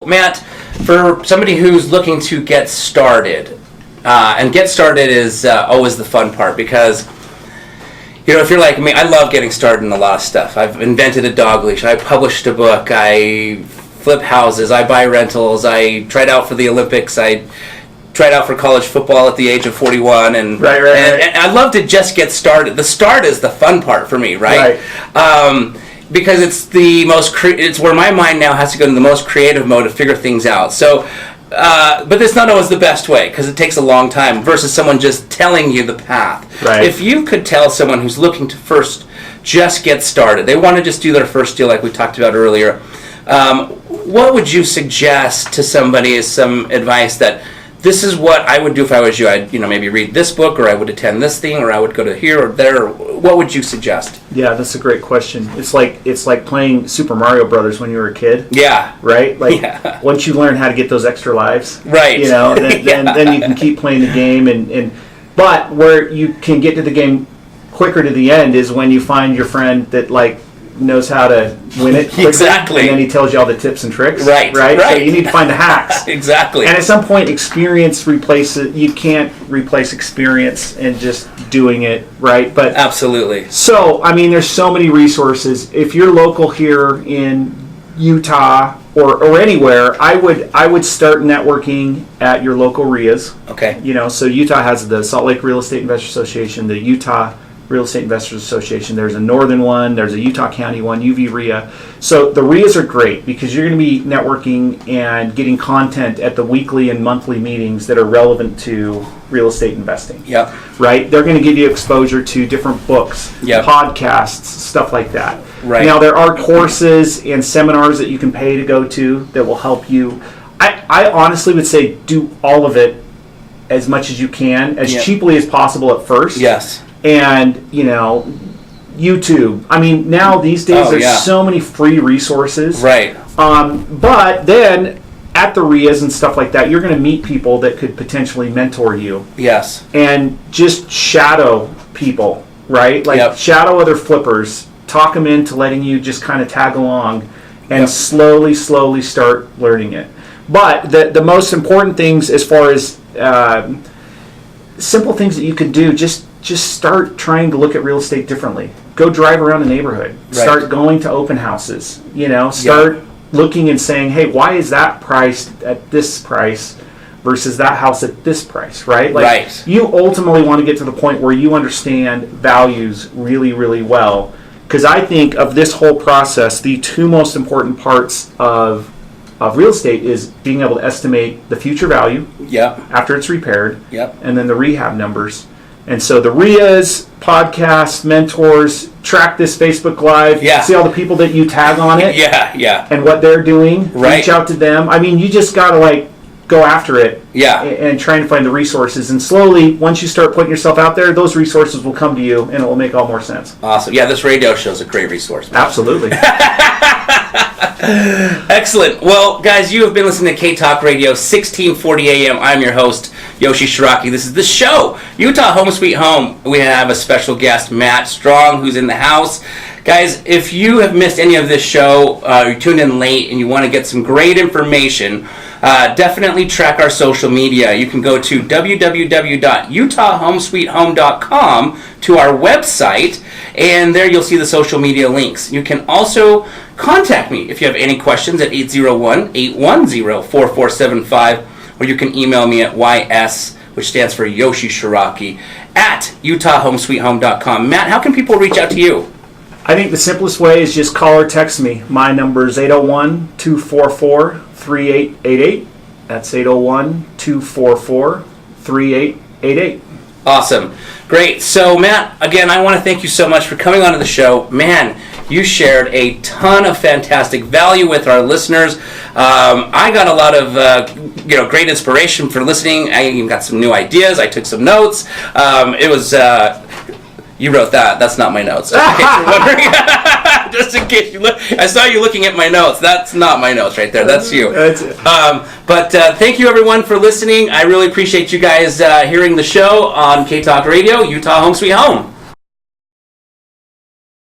Matt, for somebody who's looking to get started, and get started is always the fun part because, if you're like me, I love getting started in a lot of stuff. I've invented a dog leash. I published a book. I flip houses. I buy rentals. I tried out for the Olympics. I tried out for college football at the age of 41. And I love to just get started. The start is the fun part for me, right? Because it's it's where my mind now has to go into the most creative mode to figure things out. So, but it's not always the best way because it takes a long time versus someone just telling you the path. Right. If you could tell someone who's looking to first just get started, they want to just do their first deal like we talked about earlier, what would you suggest to somebody as some advice that this is what I would do if I was you? I'd maybe read this book, or I would attend this thing, or I would go to here or there. What would you suggest? Yeah, that's a great question. It's like playing Super Mario Brothers when you were a kid. Yeah. Right? Once you learn how to get those extra lives, right? Then you can keep playing the game. But where you can get to the game quicker to the end is when you find your friend that knows how to win it quickly, exactly, and then he tells you all the tips and tricks. Right. So you need to find the hacks. Exactly. And at some point, experience replaces. You can't replace experience and just doing it right. But absolutely. So there's so many resources. If you're local here in Utah or anywhere, I would start networking at your local RIAs. Okay. So Utah has the Salt Lake Real Estate Investors Association, the Utah Real Estate Investors Association. There's a northern one. There's a Utah County one, UV RIA. So the RIAs are great because you're going to be networking and getting content at the weekly and monthly meetings that are relevant to real estate investing. Yep. Right? They're going to give you exposure to different books, podcasts, stuff like that. Right. Now, there are courses and seminars that you can pay to go to that will help you. I honestly would say do all of it as much as you can, as cheaply as possible at first. Yes. And, YouTube. Now these days there's so many free resources. Right. But then at the RIAs and stuff like that, you're going to meet people that could potentially mentor you. Yes. And just shadow people, right? Shadow other flippers. Talk them into letting you just kind of tag along and slowly start learning it. But the most important things as far as simple things that you could do, just start trying to look at real estate differently. Go drive around the neighborhood. Right. Start going to open houses. Start looking and saying, hey, why is that priced at this price versus that house at this price, right? Right. You ultimately want to get to the point where you understand values really, really well. Because I think of this whole process, the two most important parts of real estate is being able to estimate the future value after it's repaired, and then the rehab numbers. And so the RIAs, podcasts, mentors, track this Facebook Live, see all the people that you tag on it, and what they're doing, reach out to them. You just got to go after it and try and find the resources. And slowly, once you start putting yourself out there, those resources will come to you, and it will make all more sense. Awesome. Yeah, this radio show is a great resource. Absolutely. Excellent. Well, guys, you have been listening to K-Talk Radio, 1640 AM. I'm your host, Yoshi Shiraki. This is the show, Utah Home Sweet Home. We have a special guest, Matt Strong, who's in the house. Guys, if you have missed any of this show, you tuned in late and you want to get some great information, definitely track our social media. You can go to www.utahhomesweethome.com to our website, and there you'll see the social media links. You can also contact me if you have any questions at 801-810-4475, or you can email me at YS, which stands for Yoshi Shiraki, at utahhomesweethome.com. Matt, how can people reach out to you? I think the simplest way is just call or text me. My number is 801-244-3888. That's 801-244-3888. Awesome. Great. So, Matt, again, I want to thank you so much for coming onto the show. Man, you shared a ton of fantastic value with our listeners. I got a lot of great inspiration for listening. I even got some new ideas. I took some notes. It was... You wrote that. That's not my notes. Just in case you're wondering. Just in case you look. I saw you looking at my notes. That's not my notes right there. That's you. That's it. But thank you, everyone, for listening. I really appreciate you guys hearing the show on K-Talk Radio, Utah Home Sweet Home.